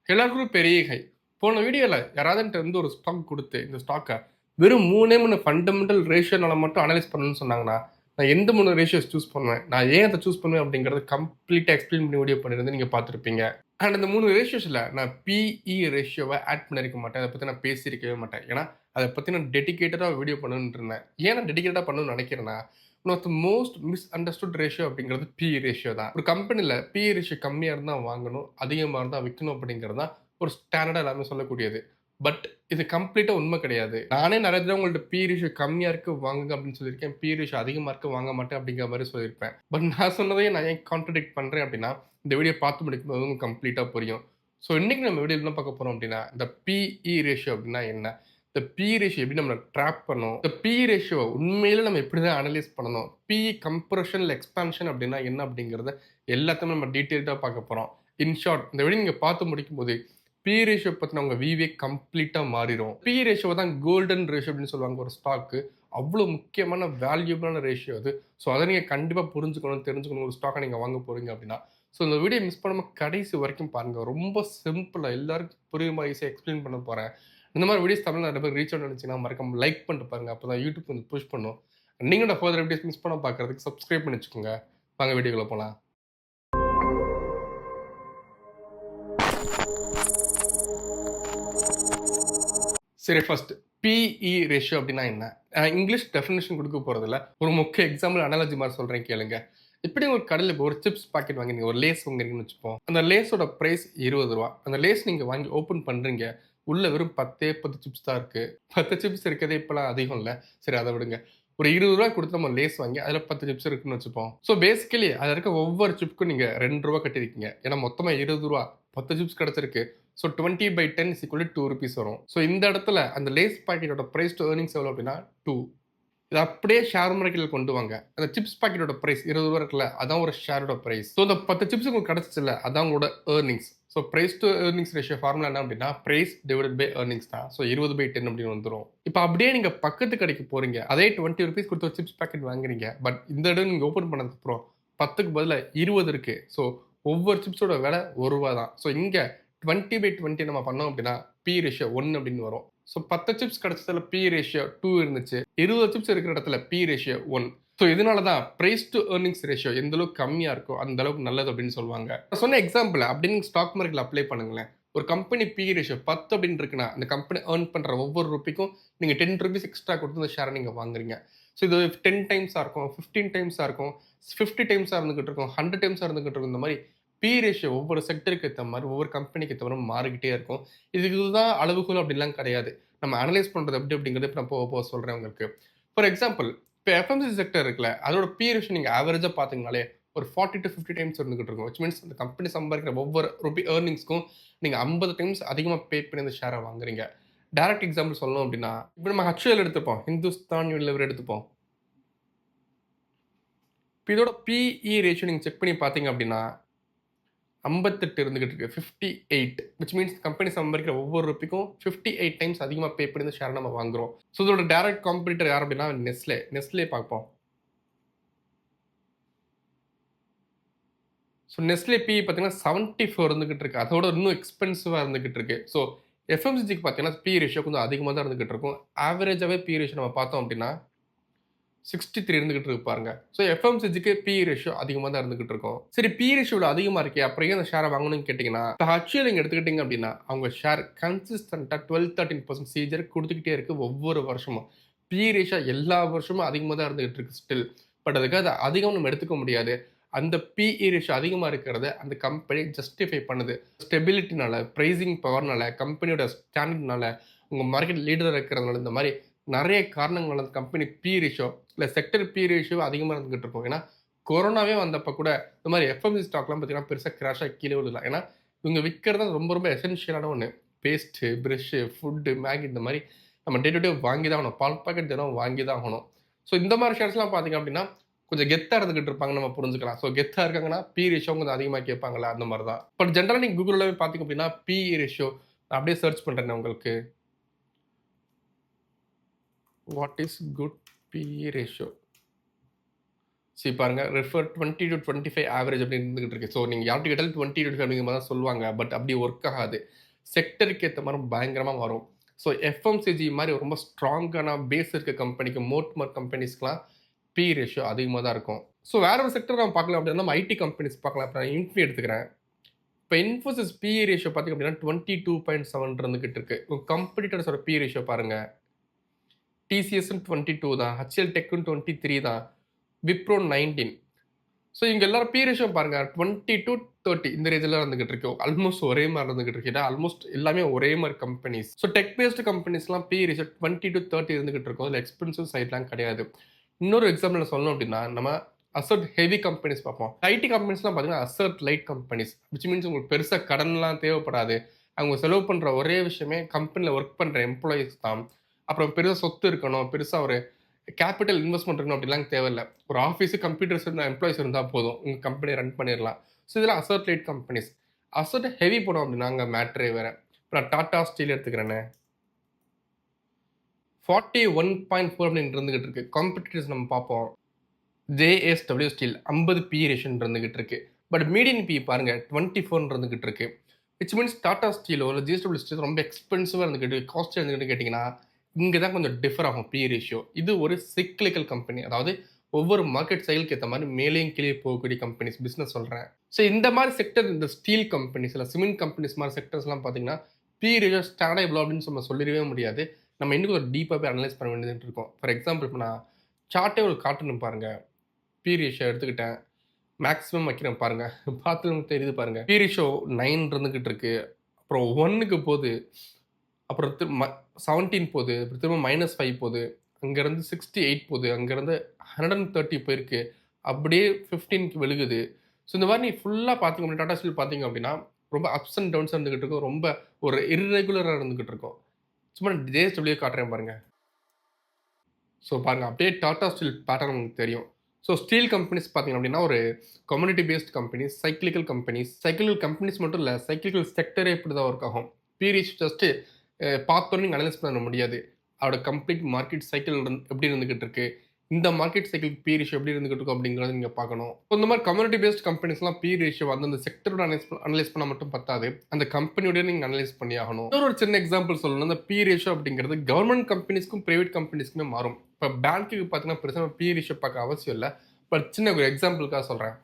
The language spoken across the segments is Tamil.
எல்லாருக்கும் பெரிய ஹை. போன வீடியோல யாராவது என்ட்ட வந்து ஒரு ஸ்டாக் குடுத்து, இந்த ஸ்டாக்க வெறும் 3 ஃபண்டமெண்டல் ரேஷியோனால மட்டும் அனலைஸ் பண்ணணும்னு சொன்னாங்கன்னா, நான் எந்த 3 ரேஷியோஸ் சூஸ் பண்ணுவேன்? நான் ஏன் அத சூஸ் பண்ணுவேன் அப்படிங்கிறத கம்ப்ளீட்டா எக்ஸ்பிளைன் பண்ணி வீடியோ பண்ணியிருந்து நீங்க பார்த்திருப்பீங்க. அண்ட் அந்த 3 ரேஷியோஸ்ல நான் பிஇ ரேஷியோவ ஆட் பண்ணியிருக்க மாட்டேன். அத பத்தி நான் பேசியிருக்கவே மாட்டேன். ஏன்னா, அத பத்தி நான் டெடிகேட்டடா வீடியோ பண்ணணும்னு இருந்தேன். ஏன் நான் டெடிகேட்டடா பண்ணணும்னு நினைக்கிறேன்னா, one of the most misunderstood ratio அப்படிங்கிறது பிஇ ரேஷியோ தான். ஒரு கம்பெனில பிஇ ரேஷியோ கம்மியா இருந்தா வாங்கணும், அதிகமா இருந்தா விக்கணும் அப்படிங்கிறது தான் ஒரு ஸ்டாண்டர்டா எல்லாமே சொல்லக்கூடியது. பட் இது கம்ப்ளீட்டா உண்மை கிடையாது. நானே நெறைய தடவ உங்கள்ட்ட பி ரேஷியோ கம்மியா இருக்கு வாங்குங்க அப்படின்னு சொல்லியிருக்கேன். பி ரேஷியோ அதிகமா இருக்கு வாங்க மாட்டேன் அப்படிங்கிற மாரி சொல்லியிருப்பேன். பட் நான் சொன்னதையும் நான் ஏன் கான்ட்ரடிக்ட் பண்றேன் அப்படின்னா, இந்த வீடியோ பார்த்து முடிக்கும்போது உங்களுக்கு கம்ப்ளீட்டா புரியும். ஸோ இன்னைக்கு நம்ம வீடியோல என்ன பார்க்க போறோம் அப்படின்னா, இந்த பிஇ ரேஷியோ அப்படின்னா என்ன? இந்த பி ரேஷியோ எப்படி நம்மள ட்ராப் பண்ணும்? இந்த பி ரேஷியோவ உண்மையிலே நம்ம எப்படி தான் அனலைஸ் பண்ணணும்? பிஇ கம்ப்ரஷன் இல்ல எக்ஸ்பான்ஷன் அப்படின்னா என்ன அப்படிங்கிறத எல்லாத்தையுமே நம்ம டீட்டெயில்டா பார்க்க போறோம். இன் ஷார்ட் இந்த வீடியோ நீங்க பார்த்து முடிக்கும்போது பி ரேஷியோ பத்தின உங்க வியூவே கம்ப்ளீட்டா மாறிடும். பி ரேஷியோ தான் கோல்டன் ரேஷியோ அப்படின்னு சொல்லுவாங்க ஒரு ஸ்டாக்கு. அவ்வளோ முக்கியமான வேல்யூபிளான ரேஷியோ அது. ஸோ அதை நீங்க கண்டிப்பா புரிஞ்சுக்கணும், தெரிஞ்சுக்கணும் ஒரு ஸ்டாக்கை நீங்க வாங்க போறீங்க அப்படின்னா. ஸோ இந்த வீடியோ மிஸ் பண்ணாம கடைசி வரைக்கும் பாருங்க. ரொம்ப சிம்பிளா எல்லாருக்கும் புரியுற மாரி ஈஸியா எக்ஸ்பிளைன் பண்ண போறேன். இந்த மாதிரி வீடியோஸ் தமிழ்ல நிறைய பேர் ரீச் ஆகணும்னு நினைச்சீங்கன்னா மறக்காம லைக் பண்ணிட்டு பாருங்க. அப்பதான் யூடியூப் கொஞ்சம் புஷ் பண்ணும். நீங்களோட ஃபர்தர் வீடியோஸ் மிஸ் பண்ணாம பார்க்கறதுக்கு சப்ஸ்கிரைப் பண்ணி வச்சுக்கோங்க. வாங்க வீடியோக்குள்ள போலாம். சரி ஃபர்ஸ்ட் பிஇ ரேஷியோ அப்படின்னா என்ன? இங்கிலீஷ் டெஃபினிஷன் குடுக்க போறதில்ல. ஒரு முக்கிய எக்ஸாம்பிள் அனாலஜி மாரி சொல்றேன் கேளுங்க. இப்படி ஒரு கடையில இப்போ ஒரு சிப்ஸ் பாக்கெட் வாங்குறீங்க. ஒரு லேஸ் வாங்குறீங்கன்னு வச்சுப்போம். அந்த லேஸோட பிரைஸ் ரூ. 20. அந்த லேஸ் நீங்க வாங்கி ஓப்பன் பண்றீங்க. உள்ள வெறும் 10 சிப்ஸ் தான் இருக்கு. 10 சிப்ஸ் இருக்கிறதே இப்பலாம் அதிகம் இல்ல. சரி அத விடுங்க. ஒரு ரூ. 20 குடுத்து நம்ம லேஸ் வாங்கி அதுல 10 சிப்ஸ் இருக்குன்னு வச்சுப்போம். ஸோ பேசிக்கலி அதுல இருக்க ஒவ்வொரு சிப்க்கும் நீங்க ரூ. 2 கட்டியிருக்கீங்க. ஏன்னா மொத்தமா ரூ. 20 10 சிப்ஸ் கிடைச்சிருக்கு. ஸோ 20/10 இஸ் ஈக்குவல் டு ₹2 வரும். ஸோ இந்த இடத்துல அந்த லேஸ் பாக்கெட்டோட பிரைஸ் டு ஏர்னிங்ஸ் எவ்வளோ அப்படின்னா 2. இத அப்படியே ஷேர் மார்க்கெட்ல கொண்டு வாங்க. அந்த சிப்ஸ் பாக்கெட்டோட பிரைஸ் ரூ. 20 இருக்குல்ல, அதான் ஒரு ஷேரோட பிரைஸ். ஸோ இந்த 10 சிப்ஸ் உங்களுக்கு கிடைச்சிச்சுல்ல, அதான் உங்களோட earnings. So price to earnings ratio formula என்ன அப்படின்னா, பிரைஸ் டிவைடட் பை ஏர்னிங்ஸ் தான். ஸோ 20/10 அப்படின்னு வந்துரும். இப்ப அப்படியே நீங்க பக்கத்து கடைக்கு போறீங்க. அதே ₹20 குடுத்து ஒரு சிப்ஸ் பாக்கெட் வாங்குறீங்க. பட் இந்த இடம் நீங்க ஓப்பன் பண்ணதுக்கு அப்புறம் 10க்கு பதிலா 20 இருக்கு. ஸோ ஒவ்வொரு சிப்ஸோட விலை ரூ. 1 தான். ஸோ இங்க 20/20 நம்ம பண்ணோம் அப்படின்னா, பி ரேஷியோ 1 அப்படின்னு வரும். ஸோ 10 சிப்ஸ் கிடைச்சதுல பி ரேஷியோ 2 இருந்துச்சு. 20 சிப்ஸ் இருக்கிற இடத்துல பி ரேஷியோ 1. ஸோ இதனால தான் பிரைஸ் டு ஏர்னிங்ஸ் ரேஷியோ எந்த அளவுக்கு கம்மியா இருக்கோ அந்த அளவுக்கு நல்லது அப்படின்னு சொல்லுவாங்க. நான் சொன்ன எக்ஸாம்பிள் அப்படின்னு ஸ்டாக் மார்க்கெட்ல அப்ளை பண்ணுங்களேன். ஒரு கம்பெனி பி ரேஷியோ 10 அப்படின்னு இருக்குன்னா, அந்த கம்பெனி ஏர்ன் பண்ற ஒவ்வொரு ரூபிக்கும் நீங்க ₹10 எக்ஸ்ட்ரா கொடுத்து அந்த ஷேரை நீங்க வாங்குறீங்க. ஸோ இது 10 டைம்ஸா இருக்கும், 15 டைம்ஸா இருக்கும், 50 டைம்ஸா இருந்துகிட்டு இருக்கும், 100 டைம்ஸா இருந்துகிட்டு இருக்கும். இந்த மாதிரி பி ரேஷியோ ஒவ்வொரு செக்டருக்கு ஏத்த மாரி, ஒவ்வொரு கம்பெனிக்கு ஏத்த மாரி மாறிக்கிட்டே இருக்கும். இதுதான் அளவுகோல் அப்படிலாம் கிடையாது. நம்ம அனலைஸ் பண்றது எப்படி அப்படிங்கிறத இப்ப நான் போக போக சொல்றேன் உங்களுக்கு. ஃபார் எக்ஸாம்பிள் இப்ப எஃப்எம்சிஜி செக்டர் இருக்குல்ல, அதோட பி ரேஷியோ நீங்க ஆவரேஜா பார்த்தீங்கனாலே ஒரு 40 to 50 டைம்ஸ் இருந்துகிட்டு இருக்கும். விச் மீன்ஸ் அந்த கம்பெனி சம்பாதிக்கிற ஒவ்வொரு ரூபி ஏர்னிங்ஸ்க்கும் நீங்க 50 டைம்ஸ் அதிகமா பே பண்ணி அந்த ஷேர வாங்குறீங்க. டைரக்ட் எக்ஸாம்பிள் சொல்லணும் அப்படின்னா, இப்ப நம்ம HUL எடுத்துப்போம். ஹிந்துஸ்தான் யூனிலிவர் எடுத்துப்போம். இப்ப இதோட பிஇ ரேஷியோ நீங்க செக் பண்ணி பார்த்தீங்க அப்படின்னா 58 இருந்துகிட்டு இருக்கு. 58 விச் மீன்ஸ் கம்பெனி சம்பாதிக்கிற ஒவ்வொரு ரூபிக்கும் 58 டைம்ஸ் அதிகமா பே பண்ணி இந்த ஷேர் நம்ம வாங்குறோம். ஸோ இதோட டைரக்ட் காம்படிட்டர் யார் அப்படின்னா நெஸ்லே. நெஸ்லே பார்ப்போம். ஸோ நெஸ்லே பிஇ பார்த்தீங்கன்னா 74 இருந்துகிட்டு இருக்கு. அதோட இன்னும் எக்ஸ்பென்சிவா இருந்துகிட்டு இருக்கு. ஸோ எஃப்எம்சிஜிக்கு பார்த்தீங்கன்னா பி ரேஷியோ கொஞ்சம் அதிகமா தான் இருந்துகிட்டு இருக்கும். ஆவரேஜாவே பி ரேஷியோ நம்ம பார்த்தோம் அப்படின்னா 63 இருந்துகிட்டு இருக்கு பாருங்க. ஸோ எஃப்எம்சிஜிக்கு பி ரேஷியோ அதிகமா தான் இருந்துகிட்டு இருக்கும். சரி பி ரேஷியோ அதிகமா இருக்கே, அப்புறம் ஏன் அந்த ஷேரை வாங்கணும்னு கேட்டீங்கன்னா, இப்போ HUL நீங்க எடுத்துக்கிட்டீங்க அப்படின்னா, அவங்க ஷேர் கன்சிஸ்டன்ட்டா 12-13% CAGR குடுத்துக்கிட்டே இருக்கு ஒவ்வொரு வருஷமும். பி ரேஷியோ எல்லா வருஷமும் அதிகமா தான் இருந்துகிட்டு இருக்கு ஸ்டில். பட் அதுக்கு அது அதிகம் நம்ம எடுத்துக்க முடியாது. அந்த பிஇ ரேஷியோ அதிகமா இருக்கிறத அந்த கம்பெனி ஜஸ்டிஃபை பண்ணுது. ஸ்டெபிலிட்டினால, பிரைசிங் பவர்னால, கம்பெனியோட ஸ்டாண்டர்ட்னால, உங்க மார்க்கெட் லீடரா இருக்கிறதுனால இந்த மாரி நெறைய காரணங்களால அந்த கம்பெனி பி ரேஷியோ இல்ல செக்டர் பி ரேஷியோ அதிகமா இருந்துகிட்டு இருக்கும். ஏன்னா, கொரோனாவே வந்தப்ப கூட இந்த மாரி எஃப்எம்சி ஸ்டாக்லாம் பார்த்தீங்கன்னா, பெருசா கிராஷ் ஆகி கீழ விழல. ஏன்னா, இவங்க விக்கிறது ரொம்ப ரொம்ப எசென்ஷியலான ஒண்ணு. பேஸ்ட்டு, பிரஷ்ஷு, ஃபுட்டு, மேகி இந்த மாரி நம்ம டே டு டே வாங்கி தான் ஆகணும். பால் பாக்கெட் தினம் வாங்கி தான் ஆகணும். ஸோ இந்த மாரி ஷேர்ஸ்லாம் பார்த்தீங்க அப்படின்னா, கொஞ்சம் கெத்தா இருந்துகிட்டு இருப்பாங்கன்னு நம்ம புரிஞ்சுக்கலாம். ஸோ கெத்தா இருக்காங்கன்னா, பி ரேஷியோ கொஞ்சம் அதிகமா கேட்பாங்கல்ல, அந்த மாரி தான். பட் ஜெனரலா நீங்க Googleல போய் பார்த்தீங்க அப்படின்னா, பிஇ ரேஷியோ நான் அப்படியே சர்ச் பண்றேனே உங்களுக்கு. What is good BE ratio? சரி பாருங்க, ரெஃபர் 20 to 25 ஆவரேஜ் அப்படின்னு இருந்துகிட்டு இருக்கு. ஸோ நீங்க யார்ட்ட கேட்டாலும் 20 to 25 அப்படிங்கிற மாரி தான் சொல்லுவாங்க. பட் அப்படி ஒர்க் ஆகாது. செக்டருக்கு ஏத்த மாரி பயங்கரமா வரும். ஸோ எஃப்எம்சிஜி மாரி ரொம்ப ஸ்ட்ராங்கான பேஸ் இருக்க கம்பெனிக்கு, மோட்மர் கம்பெனிஸ்க்குலாம் பி ரேஷியோ அதிகமா தான் இருக்கும். ஸோ வேற ஒரு செக்டர் நம்ம பார்க்கலாம் அப்படின்னா, நம்ம ஐடி கம்பெனிஸ் பார்க்கலாம். இப்ப நான் இன்ஃபி எடுத்துக்கிறேன். இப்ப இன்ஃபோசிஸ் பிஇ ரேஷியோ பார்த்தீங்க அப்படின்னா 22.7 இருந்துகிட்டு இருக்கு. உங்க காம்படிட்டர்ஸோட பி ரேஷியோ பாருங்க. டிசிஎஸ்ஸும் 22 தான். ஹெச்எல் டெக்கும் 23 தான். விப்ரோ 19. ஸோ இங்க எல்லாரும் பி ரேஷியோ பாருங்க. 20-30 இந்த ரேஞ்சில இருந்துகிட்டு இருக்கு. ஆல்மோஸ்ட் ஒரே மாரி இருந்துகிட்டு இருக்கு. ஏன்னா ஆல்மோஸ்ட் எல்லாமே ஒரே மாரி கம்பெனிஸ். ஸோ டெக் பேஸ்டு கம்பெனிஸ்லாம் பி ரேஷியோ 20-30 இருந்துகிட்டு இருக்கும். அதுல எக்ஸ்பென்சிவ் சைட்லாம் கிடையாது. இன்னொரு எக்ஸாம்பிள் சொல்லணும் அப்படின்னா, நம்ம அசட் ஹெவி கம்பெனிஸ் பார்ப்போம். ஐடி கம்பெனிஸ்லாம் பார்த்தீங்கன்னா, asset light companies. Which means உங்களுக்கு பெருசா கடன்லாம் தேவைப்படாது. அவங்க செலவு பண்ற ஒரே விஷயமே கம்பெனில ஒர்க் பண்ற எம்ப்ளாயீஸ் தான். அப்புறம் பெருசா சொத்து இருக்கணும். பெருசா ஒரு கேபிட்டல் இன்வெஸ்ட்மென்ட் இருக்கணும் அப்படிலாம் தேவையில்ல. ஒரு ஆஃபீஸு, கம்ப்யூட்டர்ஸ் இருந்தா எம்ப்ளாயீஸ் இருந்தா போதும். உங்க கம்பெனிய ரன் பண்ணிறலாம். ஸோ இதெல்லாம் asset light companies. Asset heavy போனோம் அப்படின்னா, அங்க மேட்டரே வேற. இப்ப நான் டாடா ஸ்டீல் எடுத்துக்கிறேனே. 41.4 அப்படின்னு இருந்துகிட்டு இருக்கு. காம்படிட்டர்ஸ் நம்ம பார்ப்போம். ஜேஎஸ்டபிள்யூ ஸ்டீல் 50 பி ரேஷியோன்னு இருந்துகிட்டு இருக்கு. பட் மீடியன் பி பாருங்க 24 இருந்துகிட்டு இருக்கு. விச் மீன்ஸ் டாடா ஸ்டீலோ இல்லை ஜிஎஸ்டபிள்யூ ஸ்டீல் ரொம்ப எக்ஸ்பென்சிவாக இருந்துகிட்டு காஸ்ட் இருந்துகிட்டு கேட்டிங்கன்னா இங்கே தான் கொஞ்சம் டிஃபர் ஆகும் பி ரேஷியோ. இது ஒரு சிக்லிக்கல் கம்பெனி. அதாவது ஒவ்வொரு மார்க்கெட் சைக்கிளுக்கு ஏற்ற மாதிரி மேலேயும் கீழே போகக்கூடிய கம்பெனிஸ் பிஸ்னஸ் சொல்கிறேன். ஸோ இந்த மாதிரி செக்டர், இந்த ஸ்டீல் கம்பெனிஸ் இல்லை சிமெண்ட் கம்பெனிஸ் மாதிரி செக்டர்ஸ்லாம் பார்த்தீங்கன்னா பி ரேஷியோ ஸ்டாண்டர்ட் எவ்வளோ அப்படின்னு நம்ம சொல்லிடவே முடியாது. நம்ம இன்னும் ஒரு டீப்பாக போய் அனலைஸ் பண்ண வேண்டியது இருக்கும். ஃபார் எக்ஸாம்பிள் இப்போ நான் சார்ட்டே ஒரு காட்டணும் பாருங்க. பி ரேஷியோ எடுத்துக்கிட்டேன். மேக்ஸிமம் வைக்கிறேன் பாருங்க. பார்த்து நமக்கு தெரியுது பாருங்க. பி ரேஷியோ 9 இருந்துகிட்டு இருக்கு. அப்புறம் 1க்கு போகுது. அப்புறம் 17 போகுது. அப்புறம் திரும்ப -5 போகுது. அங்கேருந்து 68 போகுது. அங்கேருந்து 130 போயிருக்கு. அப்படியே 15க்கு விழுகுது. ஸோ இந்த மாதிரி நீ ஃபுல்லாக பார்த்தீங்க அப்படின்னா டாடா ஸ்டீல் பார்த்தீங்க அப்படின்னா ரொம்ப அப்ஸ் அண்ட் டவுன்ஸ் இருந்துகிட்டு இருக்கும். ரொம்ப ஒரு இர்ரெகுலராக இருந்துகிட்டு இருக்கும். சும்மா ஜேஎஸ்டபிள்யூ காட்டுறேன் பாருங்க. ஸோ பாருங்க அப்படியே டாடா ஸ்டீல் பேட்டர்ன் உங்களுக்கு தெரியும். ஸோ ஸ்டீல் கம்பெனிஸ் பார்த்தீங்க அப்படின்னா ஒரு community paste companies, cyclical companies. Cyclical companies மட்டும் இல்லை, சைக்கிளிக்கல் செக்டரே இப்படி தான் ஒர்க் ஆகும். பீரியட் ஜஸ்ட்டு பார்த்தோன்னு நீங்கள் அனலைஸ் பண்ண முடியாது. அதோட கம்ப்ளீட் மார்க்கெட் சைக்கிள் எப்படி இருந்துகிட்டு இருக்கு, இந்த மார்க்கெட் சைக்கிள் பி ரேஷியோ எப்படி இருந்துகிட்டு இருக்கும் அப்படிங்கிறத நீங்கள் பார்க்கணும். இந்த மாதிரி கம்யூனிட்டி பேஸ்ட் கம்பெனிஸ்லாம் பி ரேஷியோ அந்த செக்டரோட அனலைஸ் பண்ண மட்டும் பத்தாது, அந்த கம்பெனியோட நீங்கள் அனலைஸ் பண்ணி ஆகணும். ஒரு சின்ன எக்ஸாம்பிள் சொல்லணும். இந்த பி ரேஷியோ அப்படிங்கிறது கவர்மெண்ட் கம்பெனிஸ்க்கும் பிரைவேட் கம்பெனிஸ்க்குமே மாறும். இப்போ பேங்க்குக்கு பார்த்தீங்கன்னா பெருசாக பி ரேஷியோ பார்க்க அவசியம் இல்லை. பட் சின்ன ஒரு எக்ஸாம்பிளுக்காக சொல்கிறேன்.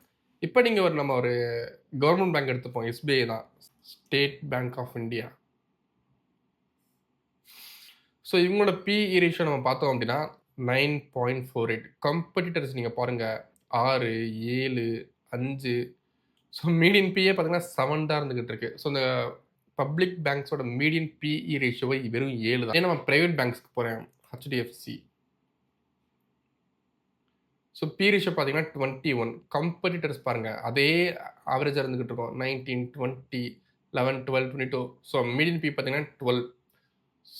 இப்போ நீங்கள் நம்ம ஒரு கவர்மெண்ட் பேங்க் எடுத்துப்போம். எஸ்பிஐ தான், State Bank of India. So இவங்களோட பிஇ ரேஷியோ நம்ம பார்த்தோம் அப்படின்னா 9.48. காம்படிட்டர்ஸ் நீங்கள் பாருங்கள் 6, 7, 5. ஸோ மீடியன் பிஏ பார்த்தீங்கன்னா 7 தான் இருந்துகிட்டு இருக்கு. ஸோ இந்த பப்ளிக் பேங்க்ஸோட மீடியன் பிஇ ரேஷியோவை வெறும் 7 தான். ஏன்னா நம்ம பிரைவேட் பேங்க்ஸ்க்கு போகிறேன், ஹெச்டிஎஃப்சி. ஸோ பி ரேஷியோ பார்த்தீங்கன்னா 21. காம்படிட்டர்ஸ் பாருங்கள் அதே ஆவரேஜாக இருந்துகிட்டு இருக்கோம். 19, 20, 11, 12, 22. ஸோ மீடியன் பி பார்த்தீங்கன்னா 12.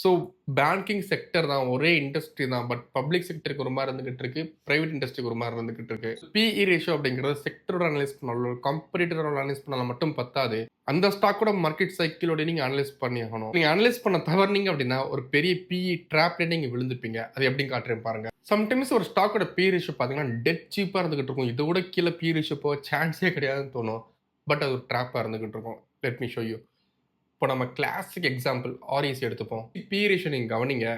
ஸோ பேங்கிங் செக்டர் தான், ஒரே இண்டஸ்ட்ரி தான். பட் பப்ளிக் செக்டருக்கு ஒரு மாதிரி இருந்துகிட்டு இருக்கு, பிரைவேட் இண்டஸ்ட்ரிக்கு ஒரு மாதிரி இருந்துகிட்டு இருக்கு. பிஇ ரேஷியோ அப்படிங்கிறது செக்டரோட அனலைஸ் பண்ணாலும், காம்படிட்டரோட அனலைஸ் பண்ணாலும் மட்டும் பத்தாது. அந்த ஸ்டாக்கோட மார்க்கெட் சைக்கிளோட நீங்க அனலைஸ் பண்ணி ஆகணும். நீங்க அனலைஸ் பண்ண தவறுனீங்க அப்படின்னா ஒரு பெரிய பிஇ ட்ராப்ல நீங்க விழுந்துப்பீங்க. அது எப்படி காட்டுறேன் பாருங்க. சம்டைம்ஸ் ஒரு ஸ்டாக்கோட பி ரேஷியோ பார்த்தீங்கன்னா டெட் சீப்பாக இருந்துகிட்டு இருக்கும். இதை விட கீழே பி ரேஷியோ போக சான்ஸே கிடையாதுன்னு தோணும். பட் அது ஒரு ட்ராப்பாக இருந்துகிட்டு இருக்கும். Let me show you. இப்போ நம்ம கிளாசிக் எக்ஸாம்பிள் ஆர்இசி எடுத்துப்போம். பி ரேஷியோ நீங்கள் கவனிங்க,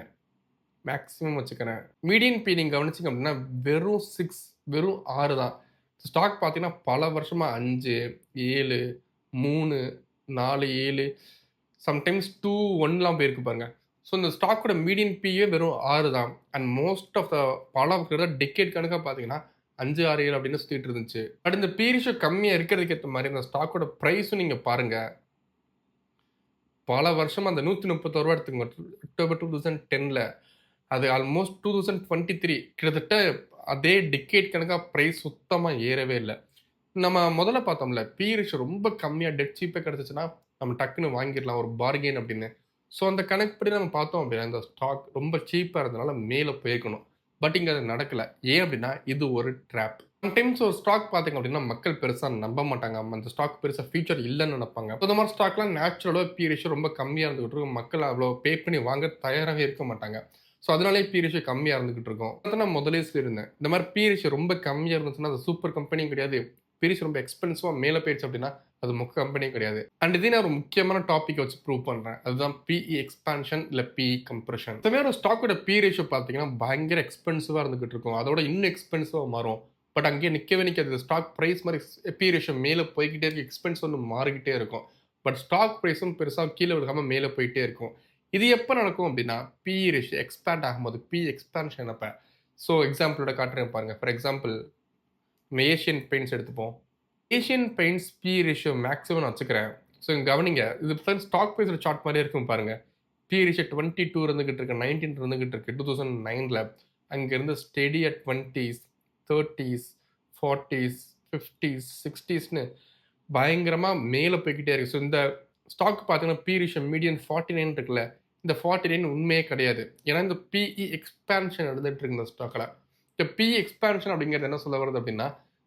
மேக்ஸிமம் வச்சுக்கிறேன். மீடியன் பி நீங்கள் கவனிச்சிங்க அப்படின்னா வெறும் 6, வெறும் 6 தான். ஸ்டாக் பார்த்தீங்கன்னா பல வருஷமாக 5, 7, 3, 4, 7, சம்டைம்ஸ் 2, 1லாம் போயிருக்கு பாருங்க. ஸோ இந்த ஸ்டாக்கோட மீடியன் பியே வெறும் 6 தான். அண்ட் மோஸ்ட் ஆஃப் த பல டெக்கேட் கணக்காக பார்த்தீங்கன்னா 5, 6, 7 அப்படின்னு சுற்றிட்டு இருந்துச்சு. பட் இந்த பி ரேஷியோ கம்மியாக இருக்கிறதுக்கு ஏற்ற மாதிரி இந்த ஸ்டாக்கோட ப்ரைஸும் நீங்கள் பாருங்கள். பல வருஷம் அந்த 131 ரூபா எடுத்துங்க. அக்டோபர் 2010ல் அது ஆல்மோஸ்ட் 2023 கிட்டத்தட்ட அதே டிக்கேட் கணக்காக ப்ரைஸ் சுத்தமாக ஏறவே இல்லை. நம்ம முதல்ல பார்த்தோம்ல பி ரேஷியோ ரொம்ப கம்மியாக டெட் சீப்பாக கிடச்சிச்சுன்னா நம்ம டக்குன்னு வாங்கிடலாம் ஒரு பார்கெயின் அப்படின்னு. ஸோ அந்த கணக்குப்படி நம்ம பார்த்தோம் அப்படின்னா இந்த ஸ்டாக் ரொம்ப சீப்பாக இருந்ததுனால மேலே போயிருக்கணும். பட் இங்கே அது நடக்கலை. ஏன் அப்படின்னா இது ஒரு ட்ராப். சம்டைம்ஸ் ஒரு ஸ்டாக் பார்த்தீங்க அப்படின்னா மக்கள் பெருசாக நம்ப மாட்டாங்க. அந்த ஸ்டாக் பெருசாக ஃபியூச்சர் இல்லைன்னு நினைப்பாங்க. இந்த மாதிரி ஸ்டாக்லாம் நேச்சுரலாக பி ரேஷியோ ரொம்ப கம்மியாக இருந்துகிட்டு இருக்கும். மக்கள் அவ்வளோ பே பண்ணி வாங்க தயாராக இருக்க மாட்டாங்க. ஸோ அதனாலேயே பி ரேஷியோ கம்மியா இருந்துகிட்டு இருக்கும். அத நான் முதல்லயே சொல்லியிருந்தேன். இந்த மாரி பி ரேஷியோ ரொம்ப கம்மியா இருந்துச்சுன்னா, அது சூப்பர் கம்பெனியும் கிடையாது. பி ரேஷியோ ரொம்ப எக்ஸ்பென்சிவா மேல போயிருச்சு அப்டின்னா, அது மொக்க கம்பெனியும் கிடையாது. அண்ட் இதையும் நான் ஒரு முக்கியமான டாபிக்க வச்சு ப்ரூவ் பண்றேன். அதுதான் பிஇ எக்ஸ்பான்ஷன் இல்ல பிஇ கம்ப்ரஷன். இந்த மாரி ஒரு ஸ்டாக்கோட பி ரேஷியோ பார்த்தீங்கன்னா, பயங்கர எக்ஸ்பென்சிவா இருந்துகிட்டு இருக்கும். அதோட இன்னும் எக்ஸ்பென்சிவா மாறும். பட் அங்கேயே நிக்கவே நிக்காது. ஸ்டாக் பிரைஸ் மாரி பி ரேஷியோ மேல போய்க்கிட்டே இருக்கு. எக்ஸ்பென்ஸ் வந்து மாறிக்கிட்டே இருக்கும். பட் ஸ்டாக் பிரைஸும் பெருசா கீழ விழுகாம மேல போயிட்டே இருக்கும். இது எப்ப நடக்கும் அப்டின்னா, பிஇ ரேஷியோ எக்ஸ்பேண்ட் ஆகும்போது, பிஇ எக்ஸ்பான்ஷன் அப்ப. ஸோ எக்ஸாம்பிளோட காட்டுறேன் பாருங்க. ஃபார் எக்ஸாம்பிள் நம்ம ஏசியன் பெயிண்ட்ஸ் எடுத்துப்போம். Asian paints BE ratio maximum நான் வச்சுக்கிறேன். ஸோ கவனிங்க. இது ஸ்டாக் பிரைஸோட சார்ட் மாரியே இருக்கும் பாருங்க. பிஇ ரேஷியோ 22 இருந்துகிட்டு இருக்கு, 19 இருந்துகிட்டு இருக்கு 2009ல. அங்கேருந்து steady at 20s, 30s, 40s, 50s, 60ஸ்ன்னு பயங்கரமா மேல போய்க்கிட்டே இருக்கு. ஸோ இந்த ஸ்டாக் பார்த்தீங்கன்னா, பி ரேஷியோ மீடியன் 49 இருக்குல்ல. இந்த 49 உண்மையே கிடையாது. ஏன்னா, இந்த பிஇ எக்ஸ்பான்ஷன் நடந்துட்டு இருக்கு இந்த ஸ்டாக்ல. இந்த பிஇ எக்ஸ்பான்ஷன் அப்படிங்கிறது என்ன சொல்ல வருது அப்படின்னா,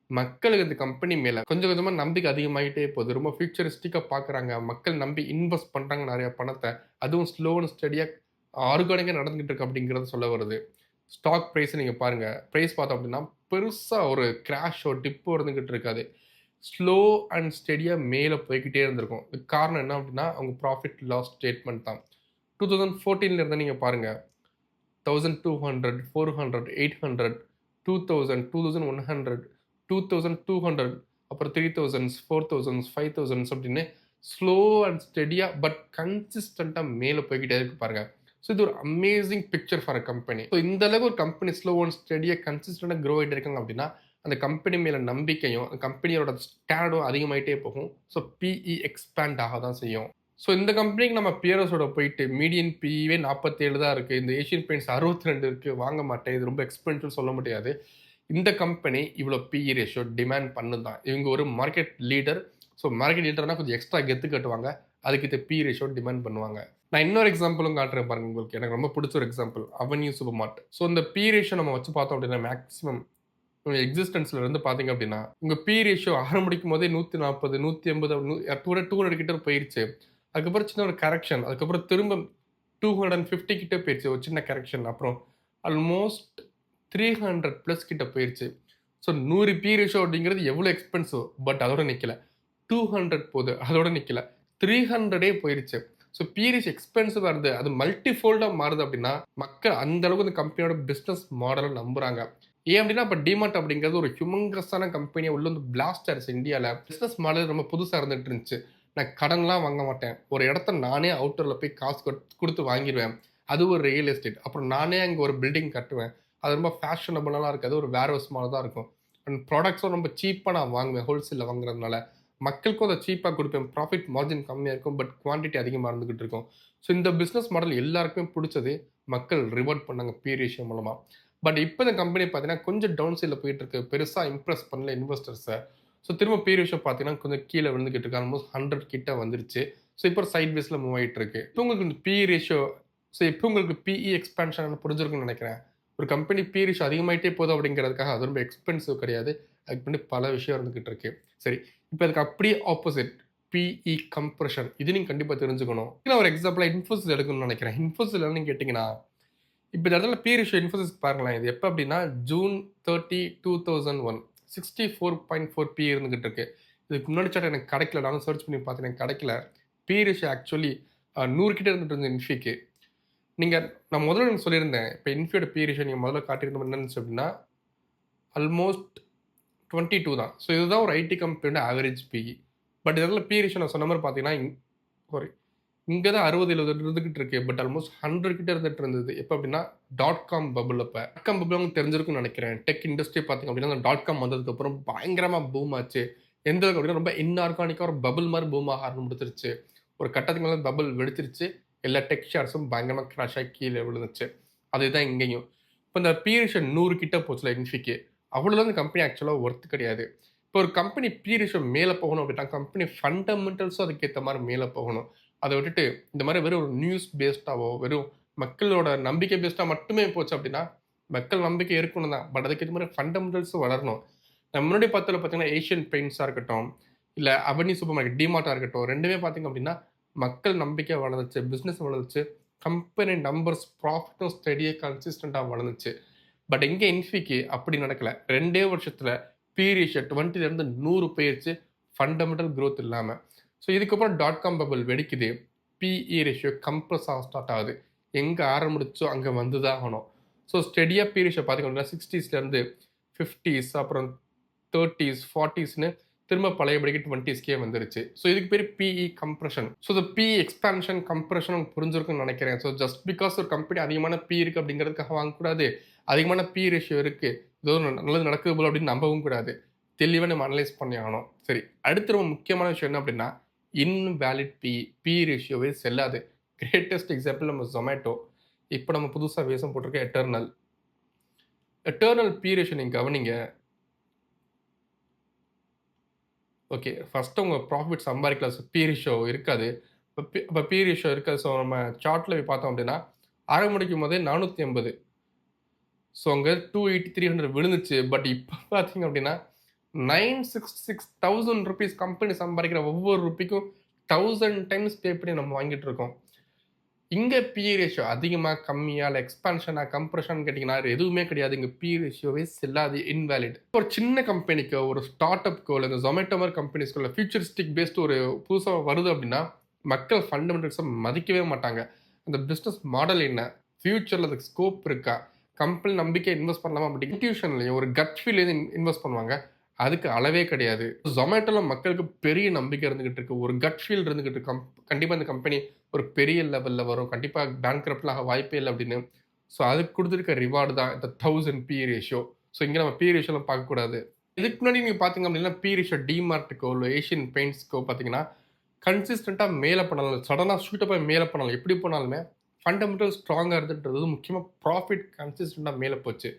மக்களுக்கு இந்த கம்பெனி மேல கொஞ்சம் கொஞ்சமா நம்பிக்கை அதிகமாயிட்டே போகுது. ரொம்ப ஃபியூச்சரிஸ்டிக்கா பார்க்குறாங்க. மக்கள் நம்பி இன்வெஸ்ட் பண்றாங்க நெறைய பணத்த. அதுவும் ஸ்லோ அண்ட் ஸ்டடியா ஆர்கானிக்கா நடந்துகிட்டு இருக்கு அப்படிங்கிறத சொல்ல வருது. ஸ்டாக் பிரைஸ் நீங்க பாருங்க. பிரைஸ் பார்த்தோம் அப்படின்னா, பெருசா ஒரு கிராஷோ, டிப்போ இருந்துகிட்டு இருக்காது. ஸ்லோ அண்ட் ஸ்டெடியா மேல போய்க்கிட்டே இருந்திருக்கும். இதுக்கு காரணம் என்ன அப்படின்னா, அவங்க ப்ராஃபிட் லாஸ் ஸ்டேட்மெண்ட் தான். 2014ல இருந்து நீங்க பாருங்க. 1200, 400, 800, 2000, 2100, 2200 அப்புறம் 3000, 4000, 5000 அப்படின்னு ஸ்லோ அண்ட் ஸ்டெடியா பட் கன்சிஸ்டன்ட்டா மேல போய்க்கிட்டே இருக்கு பாருங்க. ஸோ இது ஒரு amazing picture for a company. So இந்த அளவுக்கு ஒரு கம்பெனி ஸ்லோ அண்ட் ஸ்டெடியா கன்சிஸ்டன்ட்டா க்ரோ ஆயிட்டு இருக்காங்க அப்படின்னா, அந்த கம்பெனி மேல நம்பிக்கையும், அந்த கம்பெனியோட ஸ்டாண்டர்டும் அதிகமாயிட்டே போகும். ஸோ பிஇ எக்ஸ்பேண்ட் ஆக தான் செய்யும். ஸோ இந்த கம்பெனிக்கு நம்ம பியர்ஸோட போயிட்டு மீடியன் பிஇவே 47 தான் இருக்கு. இந்த ஏசியன் பெயிண்ட்ஸ் 62 இருக்கு. வாங்க மாட்டேன். இது ரொம்ப எக்ஸ்பென்சிவ்னு சொல்ல முடியாது. இந்த கம்பெனி இவ்வளோ பிஇ ரேஷியோ டிமாண்ட் பண்ணுதான். இவங்க ஒரு மார்க்கெட் லீடர். ஸோ மார்க்கெட் லீடர்னா கொஞ்சம் எக்ஸ்ட்ரா கெத்து கட்டுவாங்க. அதுக்கு இந்த பிஇ ரேஷியோ டிமாண்ட் பண்ணுவாங்க. நான் இன்னொரு எக்ஸாம்பிளும் காட்டுறேன் பாருங்க உங்களுக்கு. எனக்கு ரொம்ப பிடிச்ச ஒரு எக்ஸாம்பிள். அவென்யூ சூப்பர் மார்ட். ஸோ இந்த பிஇ ரேஷியோ நம்ம வச்சு பார்த்தோம் அப்படின்னா மேக்ஸிமம் எக்ஸிஸ்டன்ஸ்ல இருந்து பார்த்தீங்க அப்படின்னா, உங்க பிஇ ரேஷியோ ஆரம்பிக்கும் போதே 140, 180 200 கிட்ட போயிருச்சு. அதுக்கப்புறம் சின்ன ஒரு கரெக்ஷன். அதுக்கப்புறம் திரும்ப 250 கிட்ட போயிருச்சு. ஒரு சின்ன கரெக்ஷன். அப்புறம் ஆல்மோஸ்ட் 300 பிளஸ் கிட்ட போயிருச்சு. ஸோ 100 பி ரேஷியோ அப்படிங்கிறது எவ்வளோ எக்ஸ்பென்சிவ். பட் அதோட நிக்கல. 200 போது. அதோட நிக்கல. 300 போயிருச்சு. ஸோ பி ரேஷியோ எக்ஸ்பென்சிவா இருந்து அது மல்டி ஃபோல்டா மாறுது அப்படின்னா, மக்கள் அந்த அளவுக்கு அந்த கம்பெனியோட பிசினஸ் மாடல நம்புறாங்க. ஏன் அப்படின்னா, இப்ப டிமார்ட் அப்படிங்கிறது ஒரு ஹியூமங்கஸான கம்பெனியா உள்ள வந்து பிளாஸ்ட் ஆயிருச்சு இந்தியால. பிசினஸ் மாடல் ரொம்ப புதுசா இருந்துட்டு இருந்துச்சு. நான் கடன்லாம் வாங்க மாட்டேன். ஒரு இடத்த நானே அவுட்டர்ல போய் காசு குடுத்து வாங்கிருவேன். அது ஒரு ரியல் எஸ்டேட். அப்புறம் நானே அங்க ஒரு பில்டிங் கட்டுவேன். அது ரொம்ப ஃபேஷனபிளாலாம் இருக்காது. ஒரு வேர்ஹவுஸ் மாரி தான் இருக்கும். அண்ட் ப்ராடக்ட்ஸும் ரொம்ப சீப்பா நான் வாங்குவேன். ஹோல்சேல்ல வாங்குறதுனால. மக்களுக்கும் அத சீப்பா குடுப்பேன். ப்ராஃபிட் மார்ஜின் கம்மியா இருக்கும். பட் குவான்டிட்டி அதிகமா இருந்துகிட்டு இருக்கும். ஸோ இந்த பிசினஸ் மாடல் எல்லாருக்குமே புடிச்சது. மக்கள் ரிவார்ட் பண்ணாங்க பி ரேஷியோ மூலமா. பட் இப்ப இந்த கம்பெனி பார்த்தீங்கன்னா, கொஞ்சம் டவுன் சைட்ல போயிட்டு இருக்கு. பெருசா இம்ப்ரெஸ் பண்ணல இன்வெஸ்டர்ஸ. ஸோ திரும்ப பி ரேஷியோ பார்த்தீங்கன்னா, கொஞ்சம் கீழ விழுந்துகிட்டு இருக்கு. ஆல்மோஸ்ட் 100 கிட்ட வந்துருச்சு. ஸோ இப்போ ஒரு சைட் வேஸ்ல மூவ் ஆயிட்டு இருக்கு. இப்போ உங்களுக்கு இந்த பி ரேஷியோ இப்போ உங்களுக்கு பிஇ எக்ஸ்பான்ஷன் புரிஞ்சிருக்கும்னு நெனைக்கிறேன். ஒரு கம்பெனி பி ரேஷியோ அதிகமாயிட்டே போகுது அப்படிங்கிறதுக்காக அது ரொம்ப எக்ஸ்பென்சிவ் கிடையாது. அதுக்கு பின்னாடி பல விஷயம் இருந்துகிட்டு இருக்கு. சரி, இப்போ அதுக்கு அப்படியே ஆப்போசிட் பிஇ கம்ப்ரஷன். இது நீங்க கண்டிப்பா தெரிஞ்சுக்கணும். நான் ஒரு எக்ஸாம்பிளா இன்ஃபோசிஸ் எடுக்கணும்னு நெனைக்கிறேன். இன்ஃபோசிஸ்ல என்னன்னு கேட்டீங்கன்னா, இப்ப இந்த இடத்துல பி ரேஷியோ இன்ஃபோசிஸ் பாருங்களேன். இது எப்ப அப்படின்னா, ஜூன் 30, 2001 64.4 பி இருந்துகிட்டு இருக்கு. இதுக்கு முன்னாடி சார்ட் எனக்கு கிடைக்கல. நானும் சர்ச் பண்ணி பார்த்தேன். எனக்கு கிடைக்கல. பி ரேஷியோ ஆக்சுவலி 100 கிட்ட இருந்துட்டு இருந்தது இன்ஃபிக்கு. நான் முதல்ல எனக்கு சொல்லியிருந்தேன். இப்ப இன்ஃபியோட பி ரேஷியோ நீங்க முதல்ல காட்டியிருந்தோம் என்ன இருந்துச்சு அப்படின்னா, ஆல்மோஸ்ட் 22 தான். ஸோ இதுதான் ஒரு ஐடி கம்பெனியோட ஆவரேஜ் பிஇ. பட் இதெல்லாம் பி ரேஷியோ நான் சொன்ன மாரி பார்த்தீங்கன்னா, சாரி இங்க தான் 60, 70 இருந்துகிட்டு இருக்கு. பட் ஆல்மோஸ்ட் 100 கிட்ட இருந்துட்டு இருந்தது. எப்ப அப்படின்னா, டாட் காம் பபிள் அப்ப. டாட் காம் பபிள் உங்களுக்கு தெரிஞ்சிருக்கும்னு நெனைக்கிறேன். டெக் இண்டஸ்ட்ரி பார்த்தீங்க அப்படின்னா, அந்த டாட் காம் வந்ததுக்கு அப்புறம் பயங்கரமா பூம் ஆச்சு. எந்த அளவுக்கு அப்படின்னா, ரொம்ப இன்ஆர்கானிக்கா ஒரு பபிள் மாரி பூம் ஆக ஆரம்பிச்சிருச்சு. ஒரு கட்டத்துக்கு மேல பபிள் வெடிச்சிருச்சு. எல்லா டெக் ஷேர்ஸும் பயங்கரமா கிராஷ் ஆகி கீழ விழுந்துச்சு. அதேதான் இங்கேயும். இப்ப இந்த பி ரேஷியோ 100 கிட்ட போச்சுல்ல இன்ஃபிக்கு. அவ்வளோலாம் இந்த கம்பெனி ஆக்சுவலா ஒர்த் கிடையாது. இப்போ ஒரு கம்பெனி பி ரேஷியோ மேல போகணும் அப்படின்னா, கம்பெனி ஃபண்டமெண்டல்ஸும் அதுக்கேத்த மாரி மேல போகணும். அத விட்டுட்டு இந்த மாரி வெறும் ஒரு நியூஸ் பேஸ்டாவோ, வெறும் மக்களோட நம்பிக்கை பேஸ்டா மட்டுமே போச்சு அப்படின்னா, மக்கள் நம்பிக்கை இருக்கணும் தான். பட் அதுக்கு ஏத்த மாரி ஃபண்டமெண்டல்ஸும் வளரணும். நான் முன்னாடி பார்த்ததுல பார்த்தீங்கன்னா, ஏசியன் பெயிண்ட்ஸா இருக்கட்டும், இல்ல அவென்யூ சூப்பர் மார்க்கெட், டிமார்ட்டா இருக்கட்டும், 2மே பார்த்தீங்க அப்படின்னா, மக்கள் நம்பிக்கை வளர்ந்துச்சு, பிசினஸ் வளர்ந்துச்சு. கம்பெனி நம்பர்ஸ், ப்ராஃபிட்டும் ஸ்டெடியா கன்சிஸ்டன்ட்டா வளர்ந்துச்சு. பட் இங்க இன்ஃபிக்கு அப்படி நடக்கல. 2 வருஷத்துல பி ரேஷியோ 20லேருந்து 100 போயிருச்சு. ஃபண்டமெண்டல் குரோத் இல்லாம. ஸோ இதுக்கப்புறம் டாட் காம் பபிள் வெடிக்குது. பிஇ ரேஷியோ கம்ப்ரஸ் ஆக ஸ்டார்ட் ஆகுது. எங்க ஆரம்பிச்சோ அங்க வந்து தான் ஆகணும். ஸோ ஸ்டெடியா பி ரேஷியோ பார்த்தீங்க அப்படின்னா 60ஸ்லேருந்து 50ஸ் அப்புறம் 30ஸ், 40ஸ்ன்னு திரும்ப பழையபடிக்கு 20ஸ்க்கே வந்துருச்சு. ஸோ இதுக்கு பேர் பிஇ கம்ப்ரஷன். ஸோ இந்த பிஇ எக்ஸ்பான்ஷன், கம்ப்ரஷன் உங்களுக்கு புரிஞ்சிருக்கும்னு நினைக்கிறேன். ஸோ ஜஸ்ட் பிகாஸ் ஒரு கம்பெனி அதிகமான பி இருக்கு அப்படிங்கிறதுக்காக வாங்கக்கூடாது. அதிகமான பி ரேஷியோ இருக்கு. ஏதோ நல்லது நடக்குது போல அப்படின்னு நம்பவும் கூடாது. தெளிவா நம்ம அனலைஸ் பண்ணி ஆகணும். சரி, அடுத்து ரொம்ப முக்கியமான விஷயம் என்ன அப்படின்னா, இன்வேலிட் பி ரேஷியோவே செல்லாது. கிரேட்டஸ்ட் எக்ஸாம்பிள் நம்ம Zomato. இப்போ நம்ம புதுசா வேஷம் போட்டிருக்க எட்டர்னல். எட்டர்னல் பி ரேஷியோ நீங்க கவனிங்க. ஓகே. ஃபர்ஸ்ட்டு உங்க ப்ராஃபிட் சம்பாரிக்கலாம். ஸோ பி ரேஷியோ இருக்காது. இப்ப பி ரேஷியோ இருக்காது. ஸோ நம்ம சார்ட்ல போய் பார்த்தோம் அப்படின்னா, ஆரம்பிக்கும் போதே 480. ஸோ அங்க 280, 300 விழுந்துச்சு. பட் இப்ப பார்த்தீங்க அப்படின்னா, 966,000 ரூப்பீஸ் கம்பெனி சம்பாதிக்கிற ஒவ்வொரு ரூபிக்கும் 1000 டைம்ஸ் பே பண்ணி நம்ம வாங்கிட்டு இருக்கோம். இங்க பி ரேஷியோ அதிகமா, கம்மியா, இல்ல எக்ஸ்பான்ஷனா, கம்ப்ரஷன் கேட்டீங்கன்னா எதுவுமே கிடையாது. இங்க பி ரேஷியோவே செல்லாது. இன்வேலிட். ஒரு சின்ன கம்பெனிக்கோ, ஒரு ஸ்டார்ட் அப்க்கோ, இல்ல இந்த Zomato மாரி கம்பெனிஸ்க்கோ, இல்ல ஃபியூச்சரிஸ்டிக் பேஸ்டு ஒரு புதுசா வருது அப்படின்னா, மக்கள் ஃபண்டமெண்டல்ஸ மதிக்கவே மாட்டாங்க. அந்த பிசினஸ் மாடல் என்ன? ஃபியூச்சர்ல அதுக்கு ஸ்கோப் இருக்கா? கம்பெனி நம்பிக்கையா இன்வெஸ்ட் பண்ணலாமா? அப்படி இன்ட்யூஷன்லயும் ஒரு கட் ஃபீல்ல இன்வெஸ்ட் பண்ணுவாங்க. அதுக்கு அளவே கிடையாது. Zomatoல மக்களுக்கு பெரிய நம்பிக்கை இருந்துகிட்டு இருக்கு. ஒரு கட் ஃபீல் இருந்துகிட்டு இருக்கு. கண்டிப்பா இந்த கம்பெனி ஒரு பெரிய லெவல்ல வரும். கண்டிப்பா பேங்க்ரப்ட்லாம் ஆக வாய்ப்பே இல்ல அப்படின்னு. ஸோ அதுக்கு குடுத்திருக்க ரிவார்டு தான் இந்த 1000 பி ரேஷியோ. ஸோ இங்க நம்ம பி ரேஷியோலாம் பார்க்கக்கூடாது. இதுக்கு முன்னாடி நீங்க பார்த்தீங்க அப்படின்னா, பி ரேஷியோ டிமார்ட்டுக்கோ, இல்ல ஏசியன் பெயிண்ட்ஸ்க்கோ பார்த்தீங்கன்னா, கன்சிஸ்டன்ட்டா மேல பண்ணலாம். சடனா ஷூட் அப் ஆயி மேல பண்ணலாம். எப்படி போனாலுமே ஃபண்டமெண்டல் ஸ்ட்ராங்கா இருந்துன்றது முக்கியமா ப்ராஃபிட் கன்சிஸ்டன்ட்டா மேல போச்சு.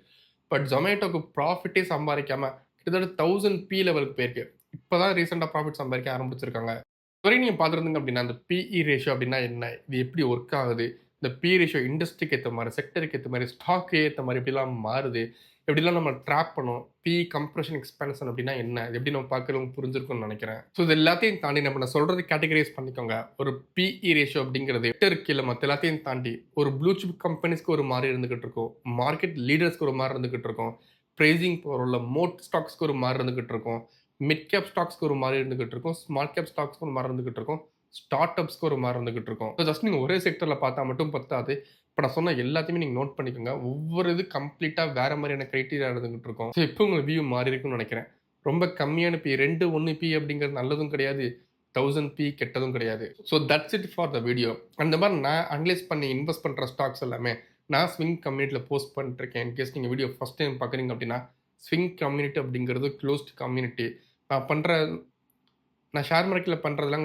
பட் Zomatoக்கு ப்ராஃபிட்டே சம்பாதிக்காம கிட்டத்தட்ட 1000 பி லெவலுக்கு போயிருக்கு. இப்பதான் ரீசென்ட்டா ப்ராஃபிட் சம்பாதிக்க ஆரம்பிச்சிருக்காங்க. இதுவரைக்கும் நீங்க பார்த்துருந்தீங்க அப்படின்னா, அந்த பிஇ ரேஷியோ அப்படின்னா என்ன? இது எப்படி ஒர்க் ஆகுது? இந்த பி ரேஷியோ இண்டஸ்ட்ரிக்கு ஏத்த மாரி, செக்டருக்கு ஏத்த மாரி, ஸ்டாக்கு ஏத்த மாரி எப்படிலாம் மாறுது? எப்படிலாம் நம்ம ட்ராக் பண்ணணும்? பிஇ கம்ப்ரஷன், எக்ஸ்பான்ஷன் அப்படின்னா என்ன? இது எப்படி நம்ம பார்க்குறவங்க புரிஞ்சிருக்கும்னு நெனைக்கிறேன். ஸோ இது எல்லாத்தையும் தாண்டி நம்ம நான் சொல்றது கேட்டகரைஸ் பண்ணிக்கோங்க. ஒரு பிஇ ரேஷியோ அப்படிங்கிறது செக்டருக்கு இல்ல மத்த எல்லாத்தையும் தாண்டி ஒரு ப்ளூ சிப் கம்பெனிஸ்க்கு ஒரு மாரி இருந்துகிட்டு இருக்கும். மார்க்கெட் லீடர்ஸ்க்கு ஒரு மாரி இருந்துகிட்டு இருக்கும். பிரைசிங் பவர் உள்ள மோட் ஸ்டாக்ஸ்க்கு ஒரு மாரி இருந்துகிட்டு இருக்கும். மிட் கேப் ஸ்டாக்ஸ்க்கு ஒரு மாரி இருந்துகிட்டு இருக்கும். ஸ்மால் கேப் ஸ்டாக்ஸ்க்கு ஒரு மாரி இருந்துகிட்டு இருக்கும். ஸ்டார்ட் அப்ஸ்க்கு ஒரு மாரி இருந்துகிட்டு இருக்கும். ஜஸ்ட் நீங்க ஒரே செக்டர்ல பார்த்தா மட்டும் பத்தாது. இப்ப நான் சொன்ன எல்லாத்தையுமே நீங்க நோட் பண்ணிக்கோங்க. ஒவ்வொரு இது கம்ப்ளீட்டா வேற மாரியான கிரைட்டீரியா இருந்துகிட்டு இருக்கும். ஸோ இப்போ உங்க வியூ மாறி இருக்கும்னு நெனைக்கிறேன். ரொம்ப கம்மியான பி 2, 1 பி அப்படிங்கிறது நல்லதும் கிடையாது. 1000 பி கெட்டதும் கிடையாது. So that's it for the video. அந்த மாரி நான் அனலைஸ் பண்ணி இன்வெஸ்ட் பண்ற ஸ்டாக்ஸ் எல்லாமே நான் ஸ்விங் கம்யூனிட்டில போஸ்ட் பண்ணிட்டுருக்கேன். இன்கேஸ் நீங்க வீடியோ ஃபர்ஸ்ட் டைம் பார்க்குறீங்க அப்படின்னா, ஸ்விங் கம்யூனிட்டி அப்படிங்கிறது க்ளோஸ்ட் கம்யூனிட்டி. நான் பண்ற நான் ஷேர் மார்க்கெட்ல பண்றதெல்லாம்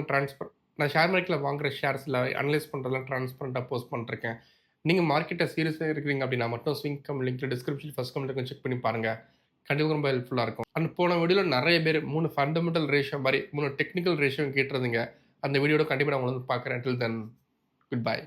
நான் ஷேர் மார்க்கெட்ல வாங்குற ஷேர்ஸ்ல அனலைஸ் பண்றதெல்லாம் டிரான்ஸ்பரண்டா போஸ்ட் பண்ணிருக்கேன். நீங்க மார்க்கெட்ட சீரியஸா இருக்கிறீங்க அப்படின்னா மட்டும் ஸ்விங் லிங்க் டிஸ்கிரிப்ஷன் ஃபர்ஸ்ட் கமெண்ட்ல இருக்கும் செக் பண்ணி பாருங்க. கண்டிப்பா ரொம்ப ஹெல்ப்ஃபுல்லா இருக்கும். அண்ட் போன வீடியோல நெறைய பேர் 3 ஃபண்டமெண்டல் ரேஷியோ மாரி 3 டெக்னிக்கல் ரேஷியோ கேட்டிருந்தீங்க. அந்த வீடியோட கண்டிப்பா நான் உங்கள வந்து பார்க்குறேன். டில் தென் குட் பை.